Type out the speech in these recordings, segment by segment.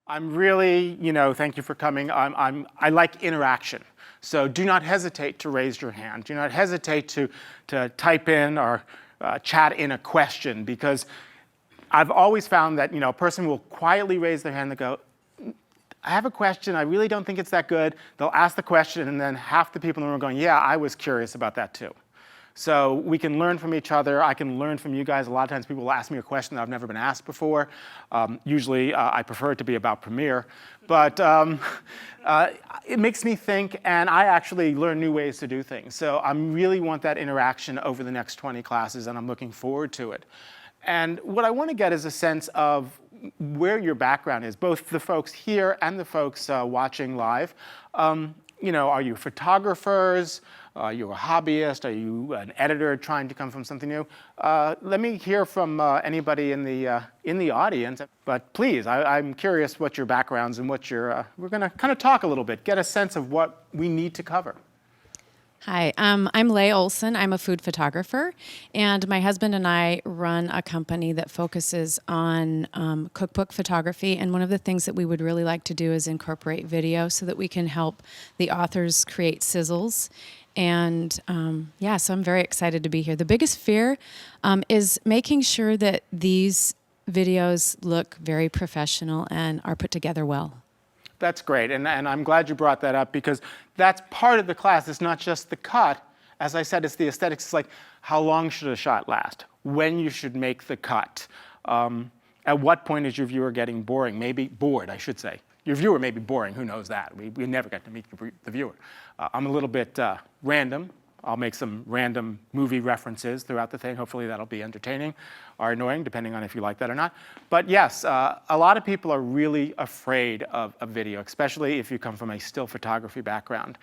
I'm really, thank you for coming. I like interaction. So do not hesitate to raise your hand. Do not hesitate to type in or chat in a question, because I've always found that, a person will quietly raise their hand and go, I have a question, I really don't think it's that good. They'll ask the question, and then half the people in the room are going, yeah, I was curious about that too. So we can learn from each other. I can learn from you guys. A lot of times people will ask me a question that I've never been asked before. Usually I prefer it to be about Premiere. But it makes me think, and I actually learn new ways to do things. So I really want that interaction over the next 20 classes, and I'm looking forward to it. And what I want to get is a sense of where your background is, both the folks here and the folks watching live. Are you photographers? Are you a hobbyist? Are you an editor trying to come from something new? Let me hear from anybody in the audience. But please, I'm curious what your backgrounds and what your. We're going to kind of talk a little bit, get a sense of what we need to cover. Hi, I'm Leigh Olson. I'm a food photographer, and my husband and I run a company that focuses on cookbook photography, and one of the things that we would really like to do is incorporate video so that we can help the authors create sizzles. And so I'm very excited to be here. The biggest fear is making sure that these videos look very professional and are put together well. That's great, and I'm glad you brought that up, because that's part of the class. It's not just the cut. As I said, it's the aesthetics. It's like, how long should a shot last? When you should make the cut? At what point is your viewer getting boring? Maybe bored, I should say. Your viewer may be boring. Who knows that? We never get to meet the viewer. I'm a little bit random. I'll make some random movie references throughout the thing. Hopefully that'll be entertaining or annoying, depending on if you like that or not. But yes, a lot of people are really afraid of video, especially if you come from a still photography background.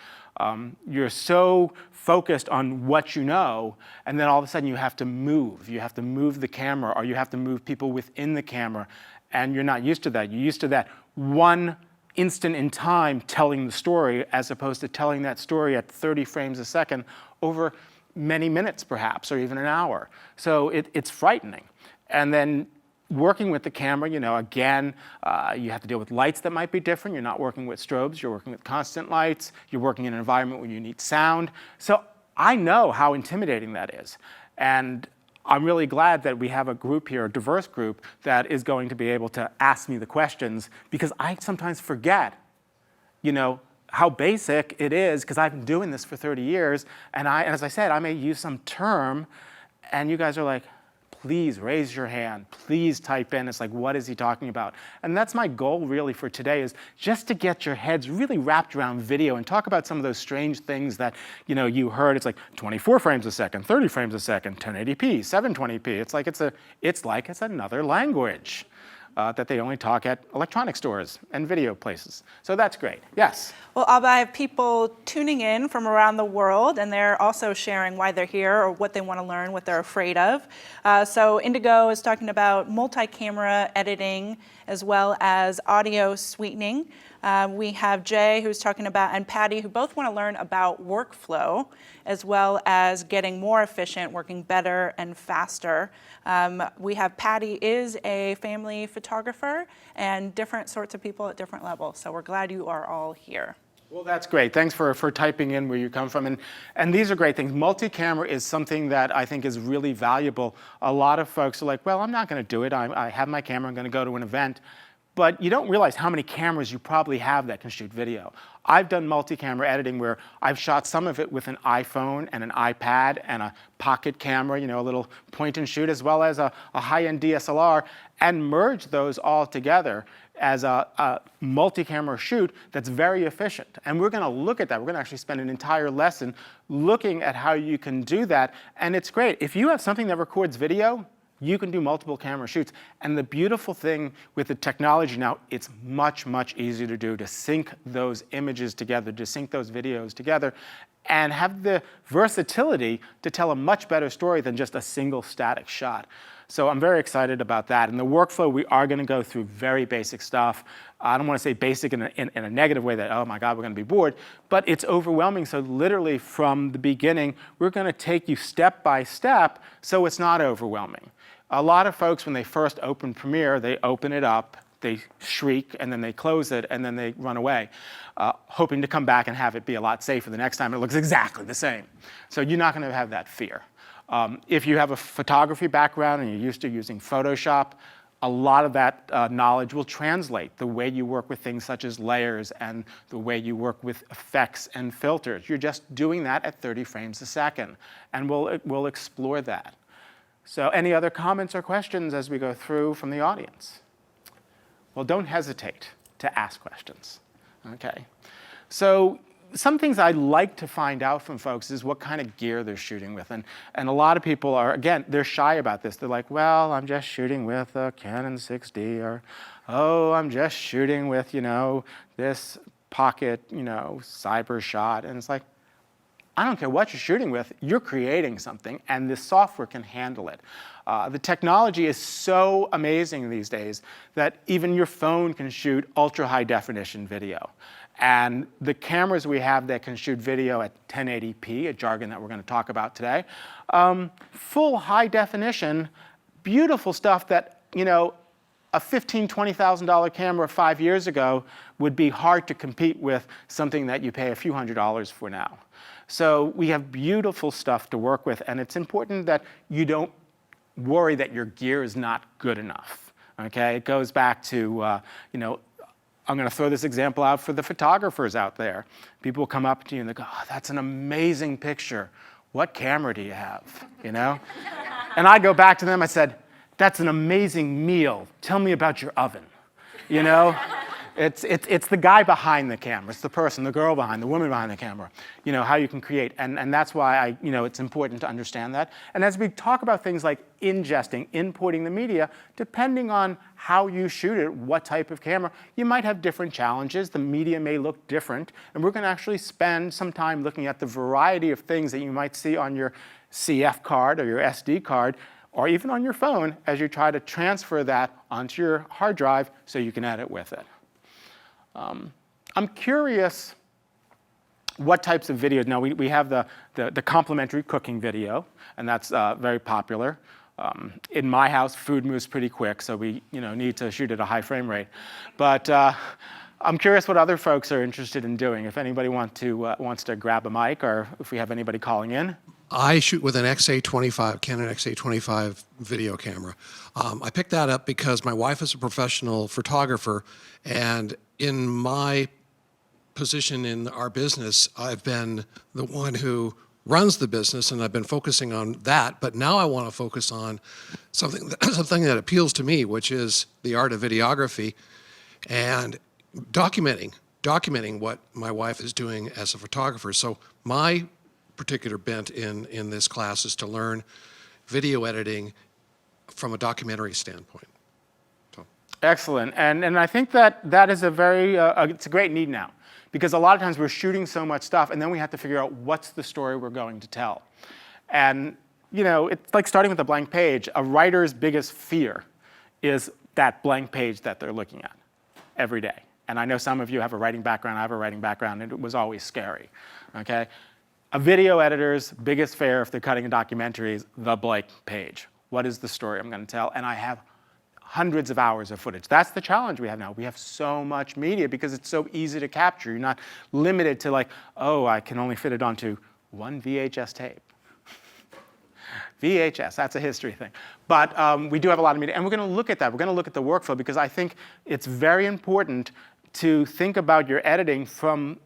You're so focused on what you know, and then all of a sudden you have to move. You have to move the camera, or you have to move people within the camera, and you're not used to that. You're used to that one instant in time telling the story, as opposed to telling that story at 30 frames a second over many minutes perhaps, or even an hour. So it's frightening. And then working with the camera, again, you have to deal with lights that might be different. You're not working with strobes, you're working with constant lights. You're working in an environment where you need sound. So I know how intimidating that is. And I'm really glad that we have a group here, a diverse group, that is going to be able to ask me the questions, because I sometimes forget, how basic it is, because I've been doing this for 30 years, and as I said, I may use some term, and you guys are like, please raise your hand, please type in. It's like, what is he talking about? And that's my goal really for today, is just to get your heads really wrapped around video and talk about some of those strange things that you heard. It's like 24 frames a second, 30 frames a second, 1080p, 720p. It's like it's another language that they only talk at electronic stores and video places. So that's great. Yes? Well, I have people tuning in from around the world, and they're also sharing why they're here or what they want to learn, what they're afraid of. So Indigo is talking about multi-camera editing as well as audio sweetening. We have Jay, who's talking about, and Patty, who both want to learn about workflow, as well as getting more efficient, working better and faster. We have Patty is a family photographer, and different sorts of people at different levels. So we're glad you are all here. Well, that's great. Thanks for typing in where you come from. And these are great things. Multi-camera is something that I think is really valuable. A lot of folks are like, well, I'm not going to do it. I have my camera. I'm going to go to an event. But you don't realize how many cameras you probably have that can shoot video. I've done multi-camera editing where I've shot some of it with an iPhone and an iPad and a pocket camera, a little point and shoot, as well as a high-end DSLR, and merged those all together as a multi-camera shoot that's very efficient. And we're going to look at that. We're going to actually spend an entire lesson looking at how you can do that. And it's great. If you have something that records video, you can do multiple camera shoots. And the beautiful thing with the technology now, it's much, much easier to do, to sync those images together, to sync those videos together, and have the versatility to tell a much better story than just a single static shot. So I'm very excited about that. In the workflow, we are going to go through very basic stuff. I don't want to say basic in a negative way that, oh my God, we're going to be bored, but it's overwhelming. So literally from the beginning, we're going to take you step by step so it's not overwhelming. A lot of folks, when they first open Premiere, they open it up, they shriek, and then they close it, and then they run away, hoping to come back and have it be a lot safer the next time. It looks exactly the same. So you're not going to have that fear. If you have a photography background and you're used to using Photoshop, a lot of that knowledge will translate the way you work with things such as layers and the way you work with effects and filters. You're just doing that at 30 frames a second, and we'll explore that. So any other comments or questions as we go through from the audience? Well, don't hesitate to ask questions, okay? So some things I like to find out from folks is what kind of gear they're shooting with. And a lot of people are, again, they're shy about this. They're like, well, I'm just shooting with a Canon 6D, or, oh, I'm just shooting with, this pocket, cyber shot. And it's like, I don't care what you're shooting with, you're creating something, and this software can handle it. The technology is so amazing these days that even your phone can shoot ultra-high definition video. And the cameras we have that can shoot video at 1080p, a jargon that we're going to talk about today, full high definition, beautiful stuff that, a $15,000, $20,000 camera 5 years ago would be hard to compete with something that you pay a few $100s for now. So we have beautiful stuff to work with, and it's important that you don't worry that your gear is not good enough. Okay, it goes back to, I'm going to throw this example out for the photographers out there. People will come up to you and they go, oh, that's an amazing picture. What camera do you have? And I go back to them, I said, that's an amazing meal. Tell me about your oven. It's the guy behind the camera. It's the person, the girl behind, the woman behind the camera, how you can create. And that's why it's important to understand that. And as we talk about things like ingesting, importing the media, depending on how you shoot it, what type of camera, you might have different challenges. The media may look different. And we're going to actually spend some time looking at the variety of things that you might see on your CF card or your SD card, or even on your phone as you try to transfer that onto your hard drive so you can edit with it. I'm curious what types of videos. Now, we have the complimentary cooking video, and that's very popular. In my house, food moves pretty quick, so we need to shoot at a high frame rate. But I'm curious what other folks are interested in doing. If anybody wants to grab a mic, or if we have anybody calling in. I shoot with an XA25, Canon XA25 video camera. I picked that up because my wife is a professional photographer, and in my position in our business, I've been the one who runs the business, and I've been focusing on that. But now I want to focus on something that appeals to me, which is the art of videography and documenting what my wife is doing as a photographer. So my particular bent in this class is to learn video editing from a documentary standpoint. So. Excellent, and I think that is it's a great need now, because a lot of times we're shooting so much stuff, and then we have to figure out what's the story we're going to tell. And it's like starting with a blank page. A writer's biggest fear is that blank page that they're looking at every day. And I know some of you have a writing background. I have a writing background, and it was always scary. Okay. A video editor's biggest fear if they're cutting a documentary is the blank page. What is the story I'm going to tell? And I have hundreds of hours of footage. That's the challenge we have now. We have so much media because it's so easy to capture. You're not limited to like, oh, I can only fit it onto one VHS tape. VHS, that's a history thing. But we do have a lot of media, and we're going to look at that. We're going to look at the workflow, because I think it's very important to think about your editing from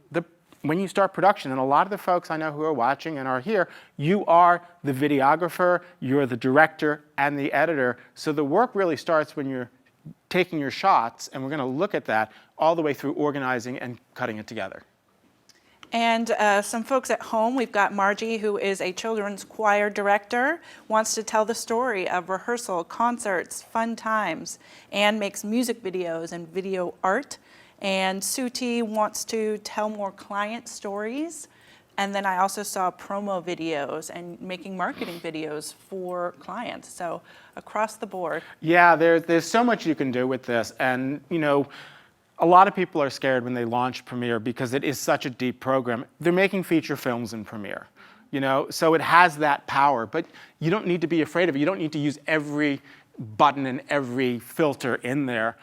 when you start production. And a lot of the folks I know who are watching and are here, you are the videographer, you're the director, and the editor. So the work really starts when you're taking your shots, and we're going to look at that all the way through organizing and cutting it together. And some folks at home, we've got Margie, who is a children's choir director, wants to tell the story of rehearsal, concerts, fun times, and makes music videos and video art. And Suti wants to tell more client stories. And then I also saw promo videos and making marketing videos for clients. So across the board. Yeah, there's so much you can do with this. And a lot of people are scared when they launch Premiere because it is such a deep program. They're making feature films in Premiere. So it has that power, but you don't need to be afraid of it. You don't need to use every button and every filter in there.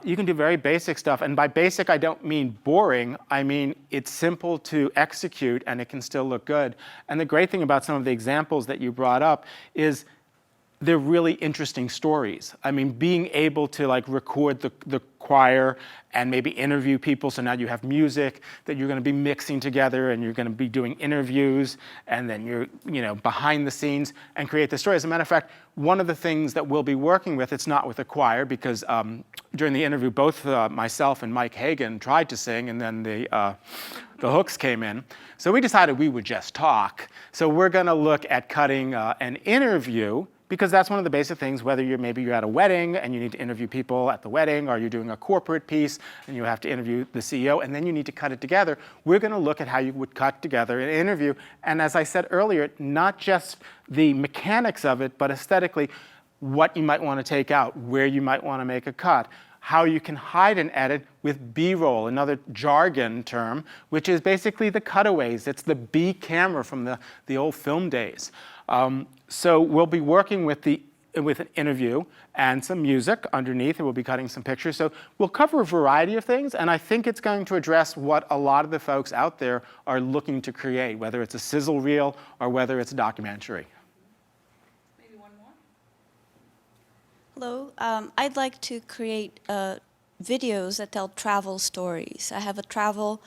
You can do very basic stuff. And by basic, I don't mean boring. I mean it's simple to execute and it can still look good. And the great thing about some of the examples that you brought up is they're really interesting stories. I mean, being able to like record the choir and maybe interview people. So now you have music that you're going to be mixing together and you're going to be doing interviews and then you're behind the scenes and create the story. As a matter of fact, one of the things that we'll be working with, it's not with a choir because during the interview, both myself and Mike Hagan tried to sing and then the hooks came in. So we decided we would just talk. So we're going to look at cutting an interview, because that's one of the basic things, whether maybe you're at a wedding and you need to interview people at the wedding, or you're doing a corporate piece and you have to interview the CEO and then you need to cut it together. We're going to look at how you would cut together an interview. And as I said earlier, not just the mechanics of it, but aesthetically, what you might want to take out, where you might want to make a cut, how you can hide an edit with B-roll, another jargon term, which is basically the cutaways. It's the B camera from the old film days. So we'll be working with an interview and some music underneath, and we'll be cutting some pictures. So we'll cover a variety of things, and I think it's going to address what a lot of the folks out there are looking to create, whether it's a sizzle reel or whether it's a documentary. Maybe one more? Hello, I'd like to create videos that tell travel stories. I have a travel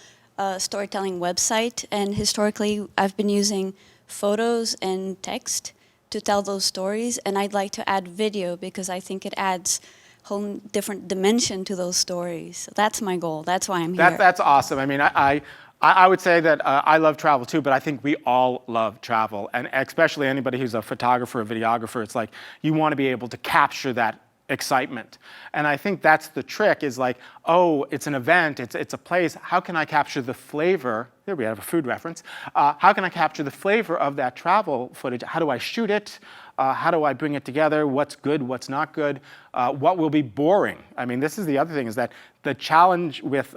storytelling website, and historically I've been using photos and text to tell those stories, and I'd like to add video because I think it adds a whole different dimension to those stories. So that's my goal. That's why I'm here. That's awesome. I mean, I would say that I love travel too, but I think we all love travel, and especially anybody who's a photographer or videographer. It's like you want to be able to capture that excitement. And I think that's the trick, is like, oh, it's an event, it's a place. How can I capture the flavor? There we have a food reference. How can I capture the flavor of that travel footage? How do I shoot it? How do I bring it together? What's good? What's not good? What will be boring? I mean, this is the other thing, is that the challenge with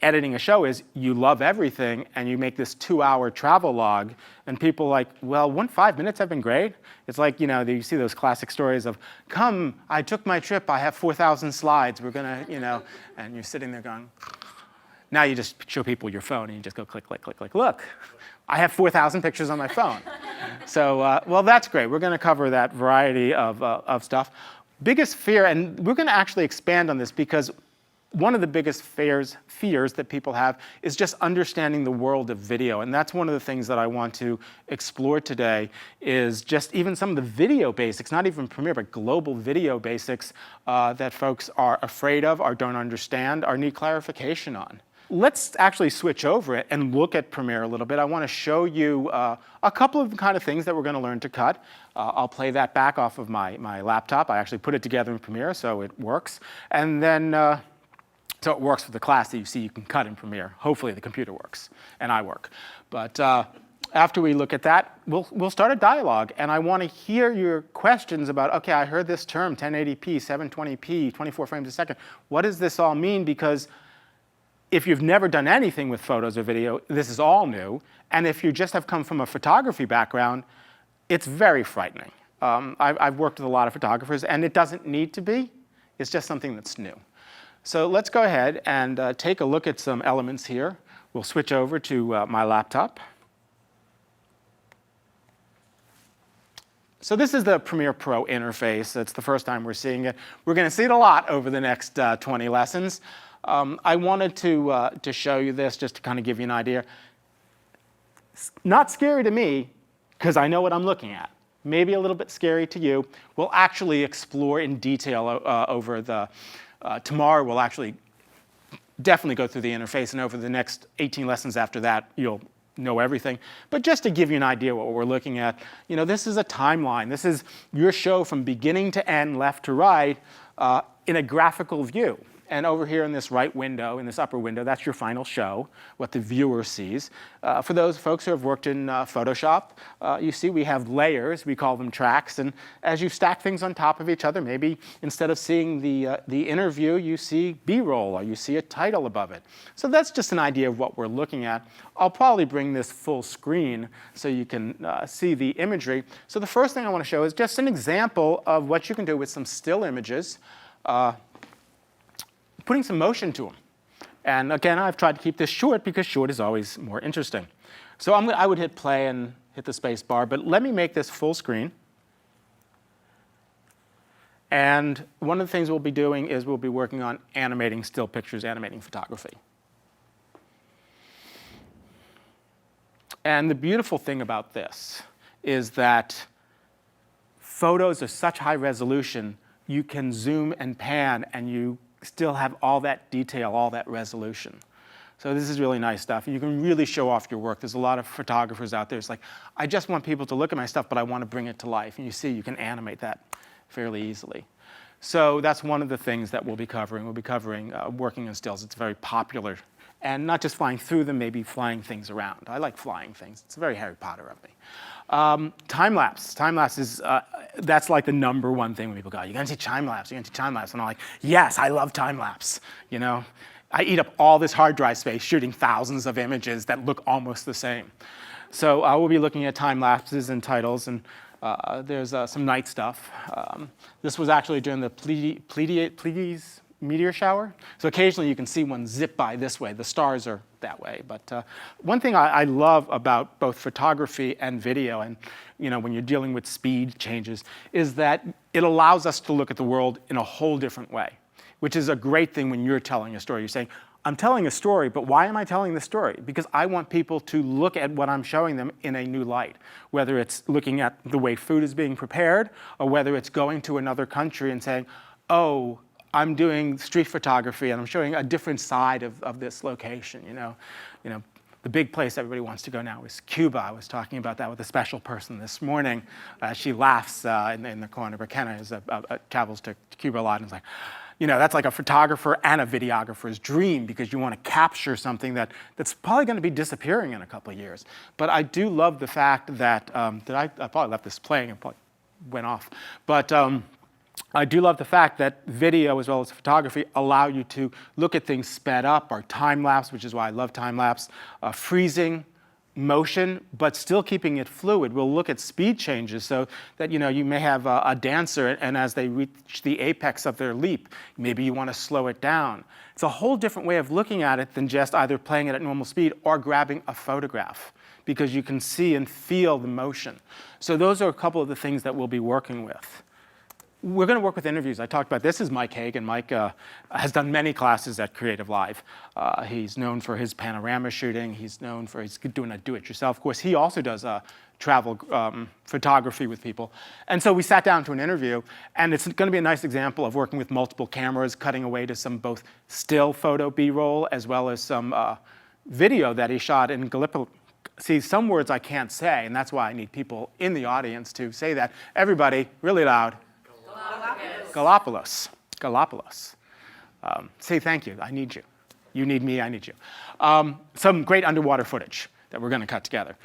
editing a show is you love everything and you make this 2-hour travel log and people are like, well, wouldn't 5 minutes have been great? It's like, you see those classic stories of, come, I took my trip, I have 4,000 slides, we're gonna, and you're sitting there going, now you just show people your phone and you just go click, click, click, click, look, I have 4,000 pictures on my phone. So, well, that's great. We're gonna cover that variety of stuff. Biggest fear, and we're gonna actually expand on this because one of the biggest fears that people have is just understanding the world of video. And that's one of the things that I want to explore today, is just even some of the video basics, not even Premiere, but global video basics that folks are afraid of or don't understand or need clarification on. Let's actually switch over it and look at Premiere a little bit. I want to show you a couple of the kind of things that we're going to learn to cut. I'll play that back off of my laptop. I actually put it together in Premiere, so it works. And then, so it works for the class that you see you can cut in Premiere. Hopefully the computer works, and I work. But after we look at that, we'll start a dialogue. And I want to hear your questions about, okay, I heard this term, 1080p, 720p, 24 frames a second. What does this all mean? Because if you've never done anything with photos or video, this is all new. And if you just have come from a photography background, it's very frightening. I've worked with a lot of photographers, and it doesn't need to be. It's just something that's new. So let's go ahead and take a look at some elements here. We'll switch over to my laptop. So this is the Premiere Pro interface. It's the first time we're seeing it. We're going to see it a lot over the next 20 lessons. I wanted to show you this just to kind of give you an idea. It's not scary to me, because I know what I'm looking at. Maybe a little bit scary to you. We'll actually explore in detail over the tomorrow. We'll actually definitely go through the interface, and over the next 18 lessons after that, you'll know everything. But just to give you an idea what we're looking at, this is a timeline. This is your show from beginning to end, left to right, in a graphical view. And over here in this right window, in this upper window, that's your final show, what the viewer sees. For those folks who have worked in Photoshop, you see we have layers, we call them tracks, and as you stack things on top of each other, maybe instead of seeing the interview, you see B-roll or you see a title above it. So that's just an idea of what we're looking at. I'll probably bring this full screen so you can see the imagery. So the first thing I want to show is just an example of what you can do with some still images, putting some motion to them. And again, I've tried to keep this short because short is always more interesting. So I would hit play and hit the space bar, but let me make this full screen. And one of the things we'll be doing is we'll be working on animating still pictures, animating photography. And the beautiful thing about this is that photos are such high resolution, you can zoom and pan and you still have all that detail, all that resolution. So this is really nice stuff. You can really show off your work. There's a lot of photographers out there. It's like, I just want people to look at my stuff, but I want to bring it to life. And you see, you can animate that fairly easily. So that's one of the things that we'll be covering. We'll be covering working in stills. It's very popular. And not just flying through them, maybe flying things around. I like flying things. It's very Harry Potter of me. Time-lapse. Time-lapse is, that's like the #1 thing when people go, you're going to see time-lapse, you're going to see time-lapse. And I'm like, yes, I love time-lapse. You know, I eat up all this hard drive space shooting thousands of images that look almost the same. So we'll be looking at time-lapses and titles, and there's some night stuff. This was actually during the Pleiades meteor shower. So occasionally you can see one zip by this way. The stars are that way. But one thing I love about both photography and video, and when you're dealing with speed changes, is that it allows us to look at the world in a whole different way, which is a great thing when you're telling a story. You're saying, I'm telling a story, but why am I telling the story? Because I want people to look at what I'm showing them in a new light, whether it's looking at the way food is being prepared, or whether it's going to another country and saying, oh, I'm doing street photography and I'm showing a different side of this location. The big place everybody wants to go now is Cuba. I was talking about that with a special person this morning. She laughs in the corner. McKenna travels to Cuba a lot and is like, that's like a photographer and a videographer's dream because you want to capture something that's probably going to be disappearing in a couple of years. But I do love the fact that, I probably left this playing and probably went off. But I do love the fact that video as well as photography allow you to look at things sped up, or time-lapse, which is why I love time-lapse, freezing motion, but still keeping it fluid. We'll look at speed changes so that you may have a dancer, and as they reach the apex of their leap, maybe you want to slow it down. It's a whole different way of looking at it than just either playing it at normal speed or grabbing a photograph, because you can see and feel the motion. So those are a couple of the things that we'll be working with. We're going to work with interviews. I talked about this is Mike Hagan. Mike has done many classes at Creative Live. He's known for his panorama shooting. He's known for doing a do-it-yourself course. He also does travel photography with people. And so we sat down to an interview, and it's going to be a nice example of working with multiple cameras, cutting away to some both still photo B-roll as well as some video that he shot in Gallipoli. See, some words I can't say, and that's why I need people in the audience to say that. Everybody, really loud. Galapagos. Galapagos. Say thank you. I need you. You need me. I need you. Some great underwater footage that we're going to cut together.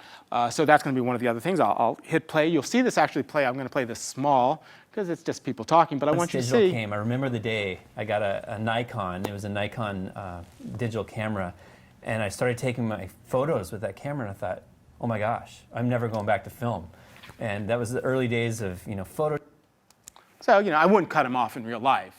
So that's going to be one of the other things. I'll hit play. You'll see this actually play. I'm going to play this small because it's just people talking, but I want you to see. Digital came. I remember the day I got a Nikon. It was a Nikon digital camera, and I started taking my photos with that camera, and I thought, oh my gosh, I'm never going back to film. And that was the early days of photo. So, I wouldn't cut him off in real life,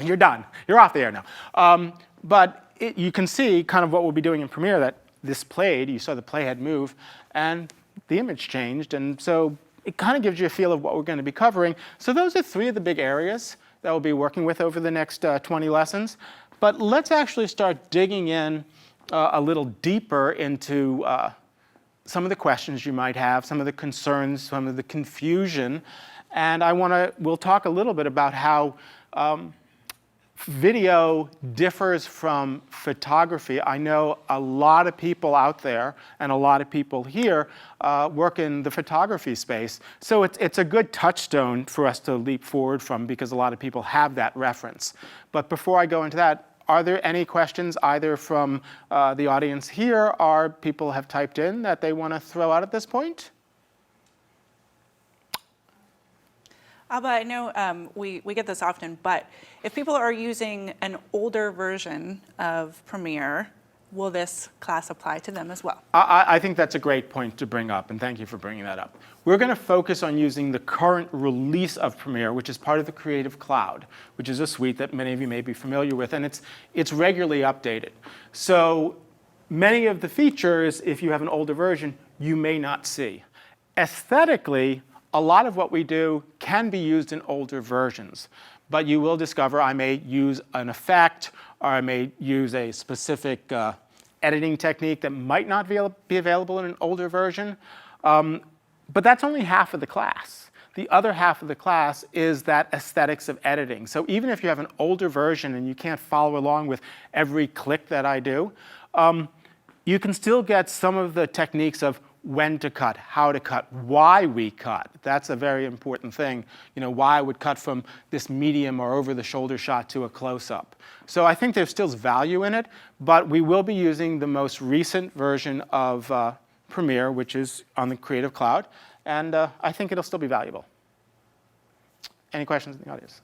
You're done. You're off the air now. But you can see kind of what we'll be doing in Premiere, that this played, you saw the playhead move, and the image changed. And so it kind of gives you a feel of what we're going to be covering. So those are 3 of the big areas that we'll be working with over the next 20 lessons. But let's actually start digging in a little deeper into some of the questions you might have, some of the concerns, some of the confusion. And we'll talk a little bit about how video differs from photography. I know a lot of people out there and a lot of people here work in the photography space. So it's a good touchstone for us to leap forward from because a lot of people have that reference. But before I go into that, are there any questions either from the audience here or people have typed in that they want to throw out at this point? Abba, I know we get this often, but if people are using an older version of Premiere, will this class apply to them as well? I think that's a great point to bring up, and thank you for bringing that up. We're going to focus on using the current release of Premiere, which is part of the Creative Cloud, which is a suite that many of you may be familiar with, and it's regularly updated. So many of the features, if you have an older version, you may not see. Aesthetically, a lot of what we do can be used in older versions, but you will discover I may use an effect or I may use a specific editing technique that might not be available in an older version. But that's only half of the class. The other half of the class is that aesthetics of editing. So even if you have an older version and you can't follow along with every click that I do, you can still get some of the techniques of when to cut, how to cut, why we cut. That's a very important thing. You know, why I would cut from this medium or over-the-shoulder shot to a close-up. So I think there's still value in it, but we will be using the most recent version of Premiere, which is on the Creative Cloud, and I think it'll still be valuable. Any questions in the audience?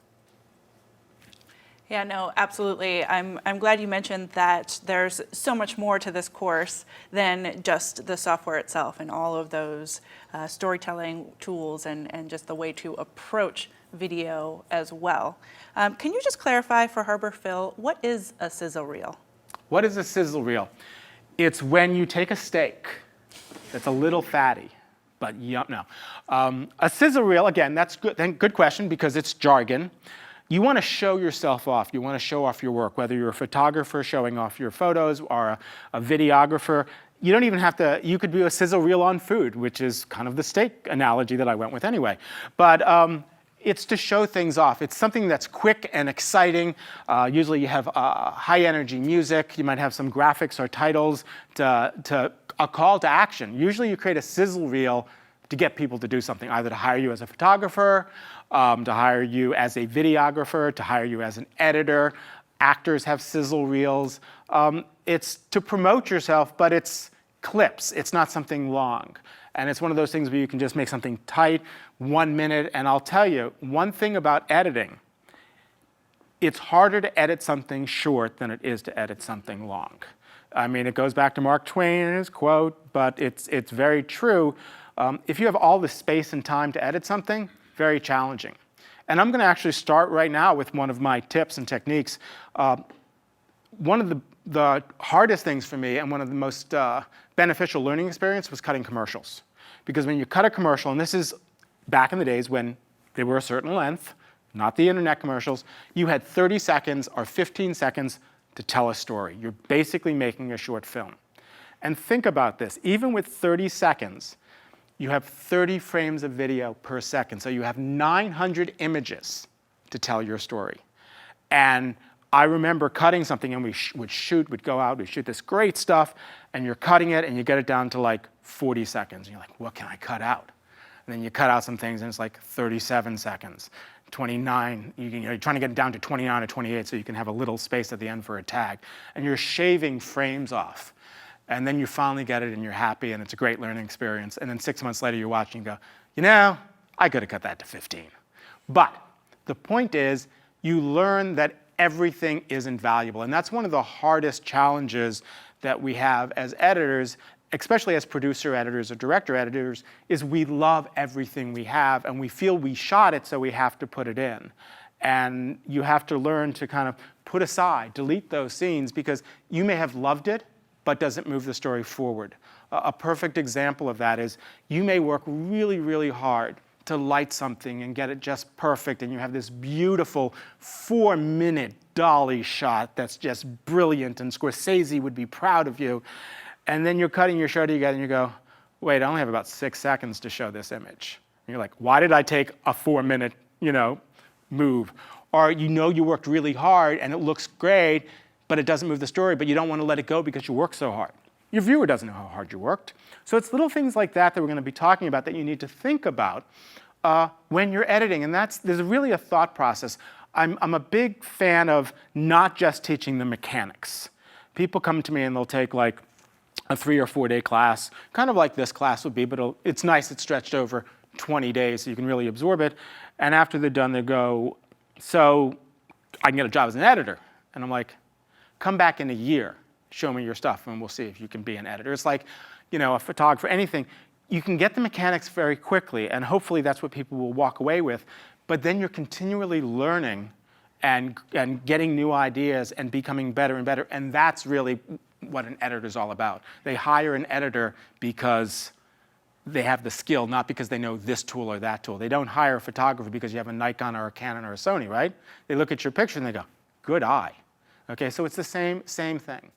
Yeah, no, absolutely. I'm glad you mentioned that there's so much more to this course than just the software itself and all of those storytelling tools and just the way to approach video as well. Can you just clarify for Harbor Phil, what is a sizzle reel? What is a sizzle reel? It's when you take a steak that's a little fatty, but no. A sizzle reel, again, that's good. Good question because it's jargon. You want to show yourself off. You want to show off your work, whether you're a photographer showing off your photos or a videographer. You don't even have to, you could do a sizzle reel on food, which is kind of the steak analogy that I went with anyway. But it's to show things off. It's something that's quick and exciting. Usually you have high energy music. You might have some graphics or titles to a call to action. Usually you create a sizzle reel to get people to do something, either to hire you as a photographer, to hire you as a videographer, to hire you as an editor. Actors have sizzle reels. It's to promote yourself, but it's clips. It's not something long. And it's one of those things where you can just make something tight, 1 minute. And I'll tell you, one thing about editing, it's harder to edit something short than it is to edit something long. I mean, it goes back to Mark Twain and his quote, but it's very true. If you have all the space and time to edit something, very challenging. And I'm going to actually start right now with one of my tips and techniques. One of the hardest things for me and one of the most beneficial learning experience was cutting commercials. Because when you cut a commercial, and this is back in the days when they were a certain length, not the internet commercials, you had 30 seconds or 15 seconds to tell a story. You're basically making a short film. And think about this, even with 30 seconds, you have 30 frames of video per second. So you have 900 images to tell your story. And I remember cutting something and we'd go out, we'd shoot this great stuff, and you're cutting it and you get it down to like 40 seconds. And you're like, what can I cut out? And then you cut out some things and it's like 37 seconds, 29. You're trying to get it down to 29 or 28 so you can have a little space at the end for a tag. And you're shaving frames off. And then you finally get it and you're happy and it's a great learning experience. And then 6 months later you're watching and go, you know, I could have cut that to 15. But the point is you learn that everything isn't valuable. And that's one of the hardest challenges that we have as editors, especially as producer editors or director editors, is we love everything we have and we feel we shot it so we have to put it in. And you have to learn to kind of put aside, delete those scenes because you may have loved it, but doesn't move the story forward. A perfect example of that is you may work really, really hard to light something and get it just perfect, and you have this beautiful 4-minute dolly shot that's just brilliant, and Scorsese would be proud of you. And then you're cutting your show together and you go, wait, I only have about 6 seconds to show this image. And you're like, why did I take a 4-minute, move? Or you know you worked really hard and it looks great, but it doesn't move the story, but you don't want to let it go because you worked so hard. Your viewer doesn't know how hard you worked. So it's little things like that that we're going to be talking about that you need to think about when you're editing. And there's really a thought process. I'm a big fan of not just teaching the mechanics. People come to me and they'll take like a 3 or 4 day class, kind of like this class would be, but it's nice, it's stretched over 20 days so you can really absorb it. And after they're done, they go, so I can get a job as an editor. And I'm like, come back in a year, show me your stuff, and we'll see if you can be an editor. It's like, you know, a photographer, anything. You can get the mechanics very quickly, and hopefully that's what people will walk away with. But then you're continually learning and getting new ideas and becoming better and better. And that's really what an editor is all about. They hire an editor because they have the skill, not because they know this tool or that tool. They don't hire a photographer because you have a Nikon or a Canon or a Sony, right? They look at your picture and they go, good eye. Okay, so it's the same thing.